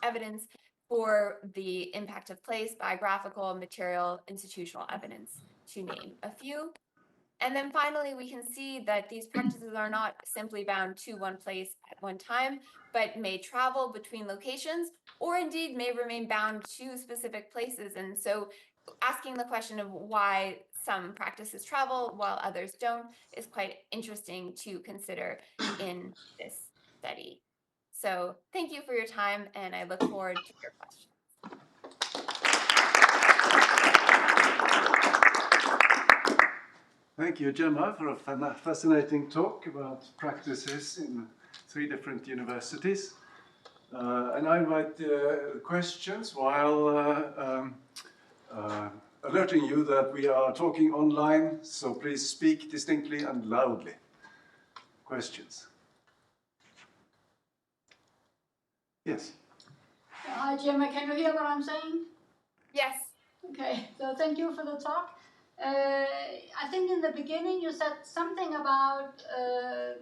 evidence for the impact of place, biographical, material, institutional evidence, to name a few. And then finally, we can see that these practices are not simply bound to one place at one time, but may travel between locations, or indeed may remain bound to specific places. And so asking the question of why some practices travel while others don't is quite interesting to consider in this study. So thank you for your time, and I look forward to your questions. Thank you, Jemma, for a fascinating talk about practices in 3 different universities. And I invite questions while alerting you that we are talking online, so please speak distinctly and loudly. Questions? Yes. Hi, Jemma. Can you hear what I'm saying? Yes. Okay, so thank you for the talk. I think in the beginning you said something about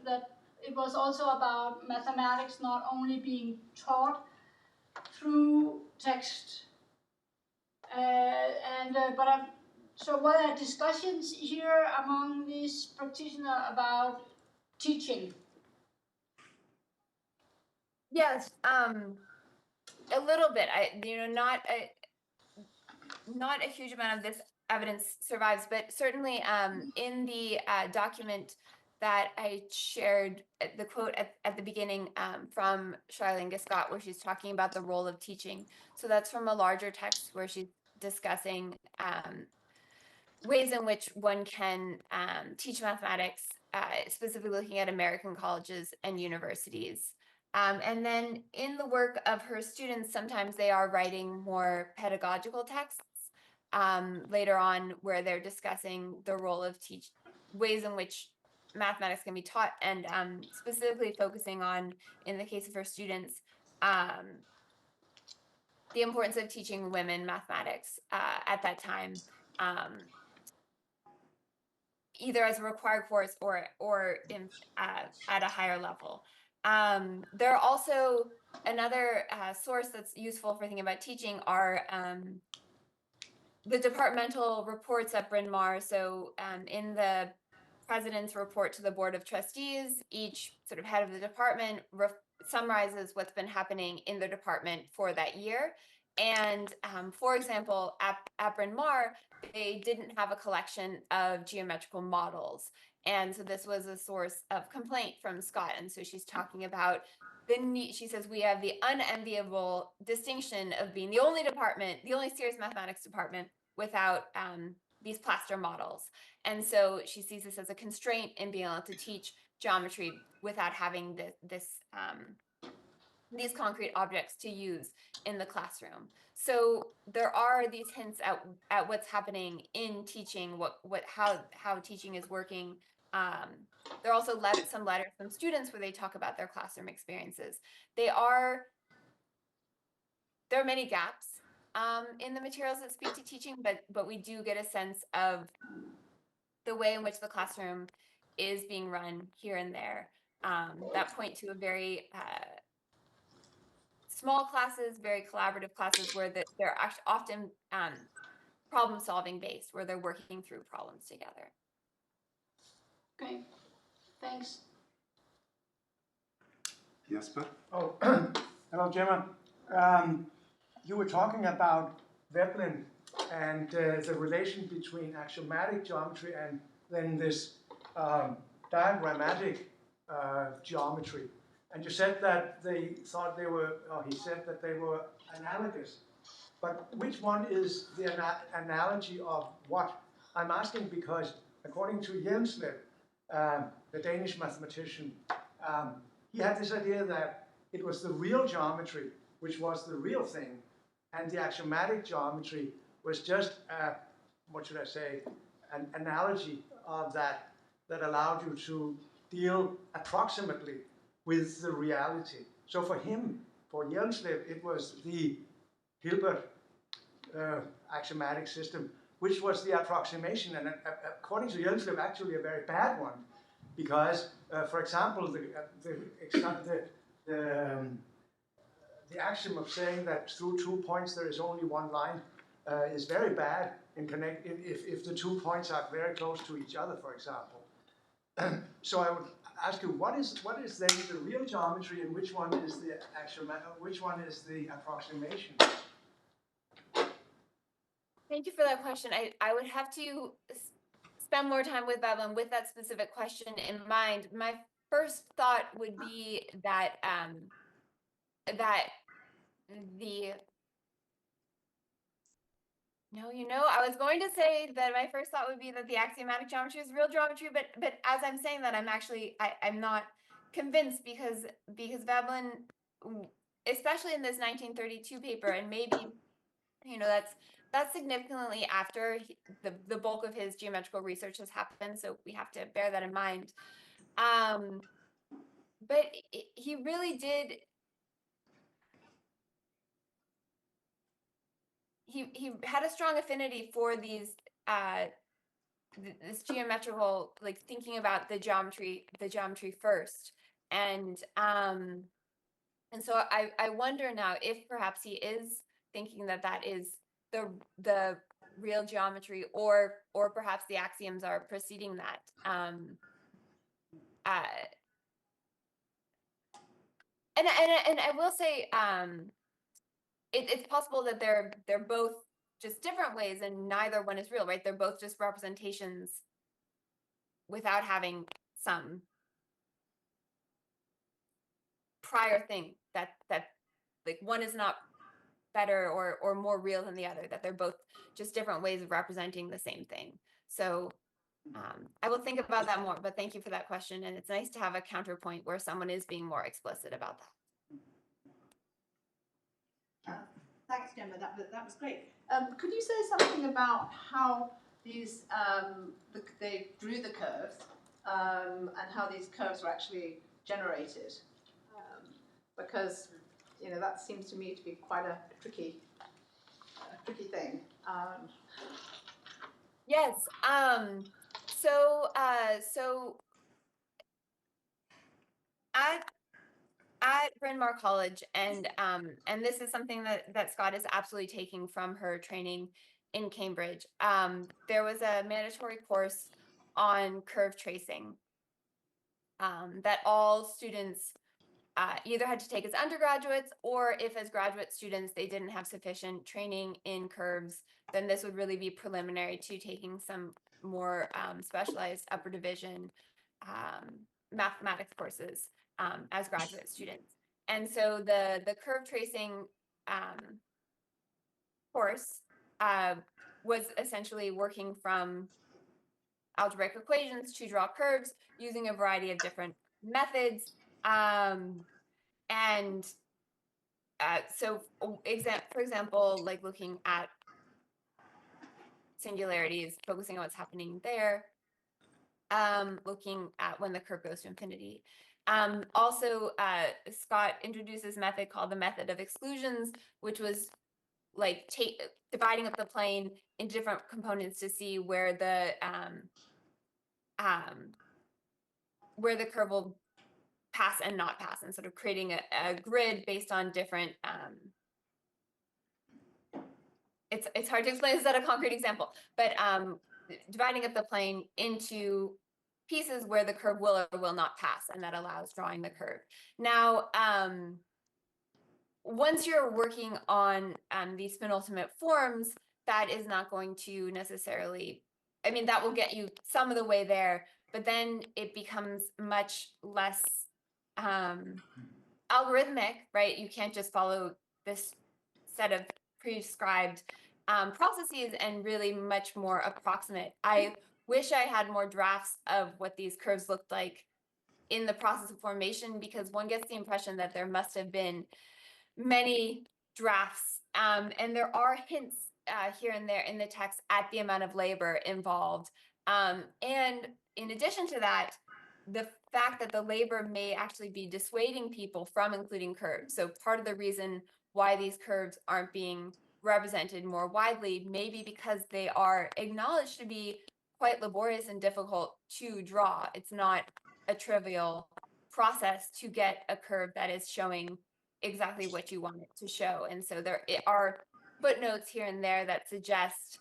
that it was also about mathematics not only being taught through text. So what are discussions here among these practitioners about teaching? Yes, a little bit. Not a huge amount of this evidence survives, but certainly in the document that I shared, the quote at the beginning from Charlene Scott, where she's talking about the role of teaching. So that's from a larger text where she's discussing ways in which one can teach mathematics specifically looking at American colleges and universities. And then in the work of her students, sometimes they are writing more pedagogical texts later on where they're discussing the role of ways in which mathematics can be taught, and specifically focusing on, in the case of her students, the importance of teaching women mathematics at that time, either as a required course or in, at a higher level. There are also another source that's useful for thinking about teaching are the departmental reports at Bryn Mawr. So in the president's report to the Board of Trustees, each sort of head of the department summarizes what's been happening in the department for that year. And for example, at Bryn Mawr, they didn't have a collection of geometrical models. And so this was a source of complaint from Scott. And so she's talking about the need, she says, we have the unenviable distinction of being the only department, the only serious mathematics department without these plaster models. And so she sees this as a constraint in being able to teach geometry without having these concrete objects to use in the classroom. So there are these hints at what's happening in teaching, how teaching is working. There are also some letters from students where they talk about their classroom experiences. There are many gaps in the materials that speak to teaching, but we do get a sense of the way in which the classroom is being run here and there that point to a very small classes, very collaborative classes where they're actually often problem solving based, where they're working through problems together. Okay, thanks. Jesper? Oh, hello, Jemma. You were talking about Veblen and the relation between axiomatic geometry and then this diagrammatic geometry. And you said that they thought they were, or he said that they were analogous. But which one is the analogy of what? I'm asking because according to Jenslev, the Danish mathematician, he had this idea that it was the real geometry which was the real thing, and the axiomatic geometry was just, what should I say, an analogy of that allowed you to deal approximately with the reality. So for him, for Jenslev, it was the Hilbert axiomatic system, which was the approximation, and according to Jenslev, actually a very bad one, because, for example, the axiom of saying that through 2 points there is only one line is very bad if the 2 points are very close to each other, for example. So I would ask you, what is then the real geometry, and which one is the which one is the approximation? Thank you for that question. I would have to spend more time with Veblen with that specific question in mind. My first thought would be that I was going to say that my first thought would be that the axiomatic geometry is real geometry, but as I'm saying that, I'm not convinced because Veblen, especially in this 1932 paper, and maybe that's significantly after the bulk of his geometrical research has happened, so we have to bear that in mind. But he really did. He had a strong affinity for these this geometrical, like thinking about the geometry first, and so I wonder now if perhaps he is thinking that is the real geometry, or perhaps the axioms are preceding that. And I will say, it's possible that they're both just different ways, and neither one is real, right? They're both just representations without having some prior thing that like one is not better or more real than the other, that they're both just different ways of representing the same thing. So I will think about that more, but thank you for that question. And it's nice to have a counterpoint where someone is being more explicit about that. Thanks, Jemma. That was great. Could you say something about how these they drew the curves and how these curves were actually generated? Because that seems to me to be quite a tricky thing. Yes. So at Bryn Mawr College, and this is something that Scott is absolutely taking from her training in Cambridge. There was a mandatory course on curve tracing that all students either had to take as undergraduates, or if as graduate students they didn't have sufficient training in curves, then this would really be preliminary to taking some more specialized upper division mathematics courses as graduate students. And so the curve tracing course was essentially working from algebraic equations to draw curves using a variety of different methods. And so for example, like looking at singularities, focusing on what's happening there, looking at when the curve goes to infinity. Also, Scott introduced this method called the method of exclusions, which was like dividing up the plane into different components to see where the curve will pass and not pass, and sort of creating a grid based on different it's hard to explain this at a concrete example, but dividing up the plane into pieces where the curve will or will not pass, and that allows drawing the curve. Now, once you're working on these penultimate forms, that is not going to necessarily, I mean, that will get you some of the way there, but then it becomes much less algorithmic, right? You can't just follow this set of prescribed processes, and really much more approximate. I wish I had more drafts of what these curves looked like in the process of formation, because one gets the impression that there must have been many drafts, and there are hints here and there in the text at the amount of labor involved. And in addition to that, the fact that the labor may actually be dissuading people from including curves. So part of the reason why these curves aren't being represented more widely may be because they are acknowledged to be quite laborious and difficult to draw. It's not a trivial process to get a curve that is showing exactly what you want it to show. And so there are footnotes here and there that suggest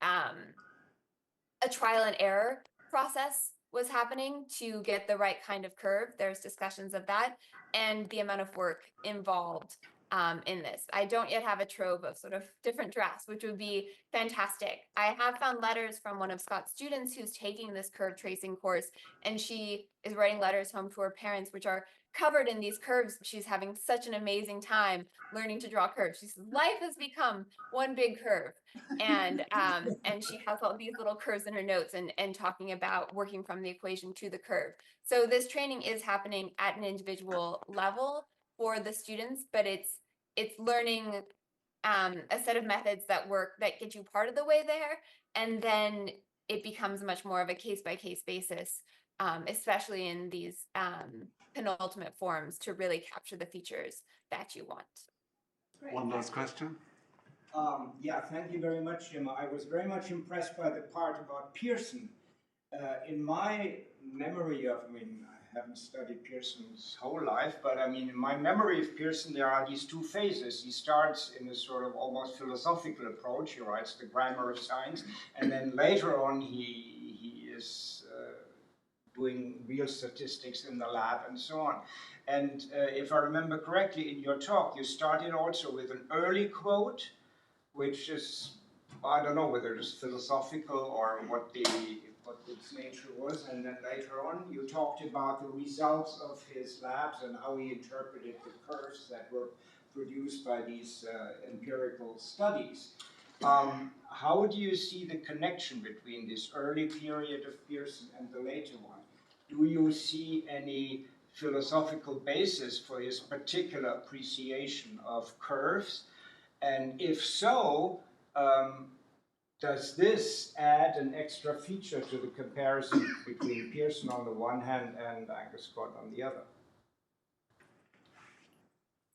a trial and error process was happening to get the right kind of curve. There's discussions of that and the amount of work involved in this. I don't yet have a trove of sort of different drafts, which would be fantastic. I have found letters from one of Scott's students who's taking this curve tracing course, and she is writing letters home to her parents, which are covered in these curves. She's having such an amazing time learning to draw curves. She says, life has become one big curve. And she has all these little curves in her notes, and talking about working from the equation to the curve. So this training is happening at an individual level for the students, but it's learning a set of methods that get you part of the way there, and then it becomes much more of a case-by-case basis, especially in these penultimate forms, to really capture the features that you want. Great. One last question. Yeah, thank you very much, Jemma. I was very much impressed by the part about Pearson. In my memory of, I haven't studied Pearson's whole life, but in my memory of Pearson, there are these two phases. He starts in a sort of almost philosophical approach. He writes the grammar of science, and then later on he is doing real statistics in the lab and so on. And if I remember correctly in your talk, you started also with an early quote, which is, I don't know whether it's philosophical or what its nature was, and then later on you talked about the results of his labs and how he interpreted the curves that were produced by these empirical studies. How do you see the connection between this early period of Pearson and the later one? Do you see any philosophical basis for his particular appreciation of curves? And if so, does this add an extra feature to the comparison between Pearson on the one hand and Angus Scott on the other?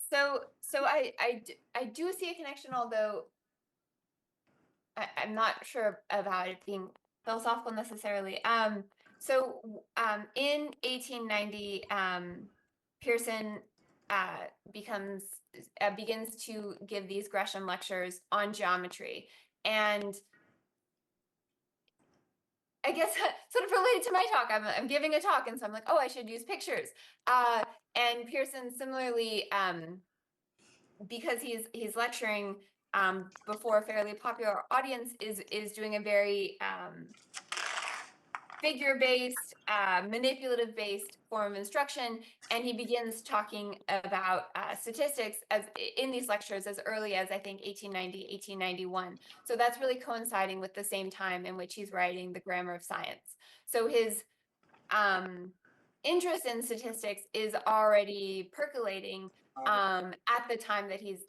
So I do see a connection, although I'm not sure about it being philosophical necessarily. In 1890, Pearson begins to give these Gresham lectures on geometry, and I guess sort of related to my talk, I'm giving a talk, and so I'm like, oh, I should use pictures. And Pearson similarly, because he's lecturing before a fairly popular audience, is doing a very figure-based, manipulative-based form of instruction, and he begins talking about statistics as in these lectures as early as, I think, 1890, 1891. So that's really coinciding with the same time in which he's writing The Grammar of Science. So his interest in statistics is already percolating at the time that he's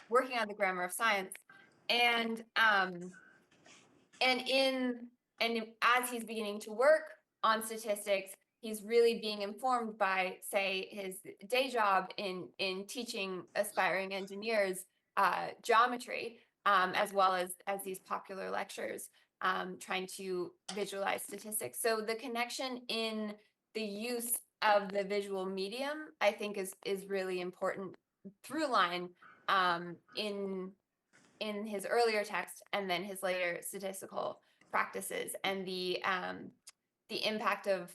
working on The Grammar of Science, and as he's beginning to work on statistics, he's really being informed by, say, his day job in teaching aspiring engineers geometry, as well as these popular lectures trying to visualize statistics. So the connection in the use of the visual medium, I think, is really important through line in his earlier text and then his later statistical practices, and the impact of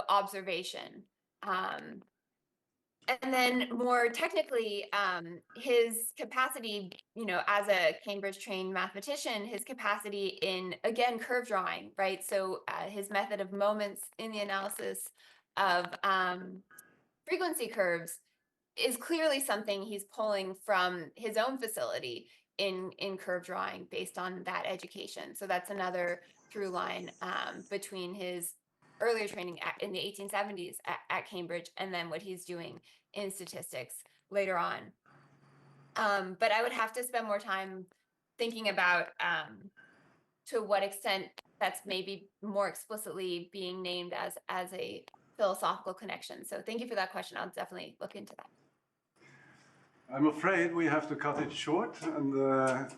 observation. And then more technically, his capacity, as a Cambridge trained mathematician, his capacity in, again, curve drawing, right? So his method of moments in the analysis of frequency curves is clearly something he's pulling from his own facility in curve drawing based on that education. So that's another through line between his earlier training in the 1870s at Cambridge and then what he's doing in statistics later on. But I would have to spend more time thinking about to what extent that's maybe more explicitly being named as a philosophical connection. So thank you for that question. I'll definitely look into that. I'm afraid we have to cut it short, and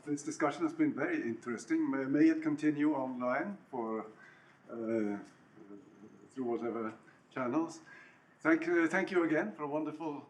this discussion has been very interesting. May it continue online for through whatever channels. Thank you again for a wonderful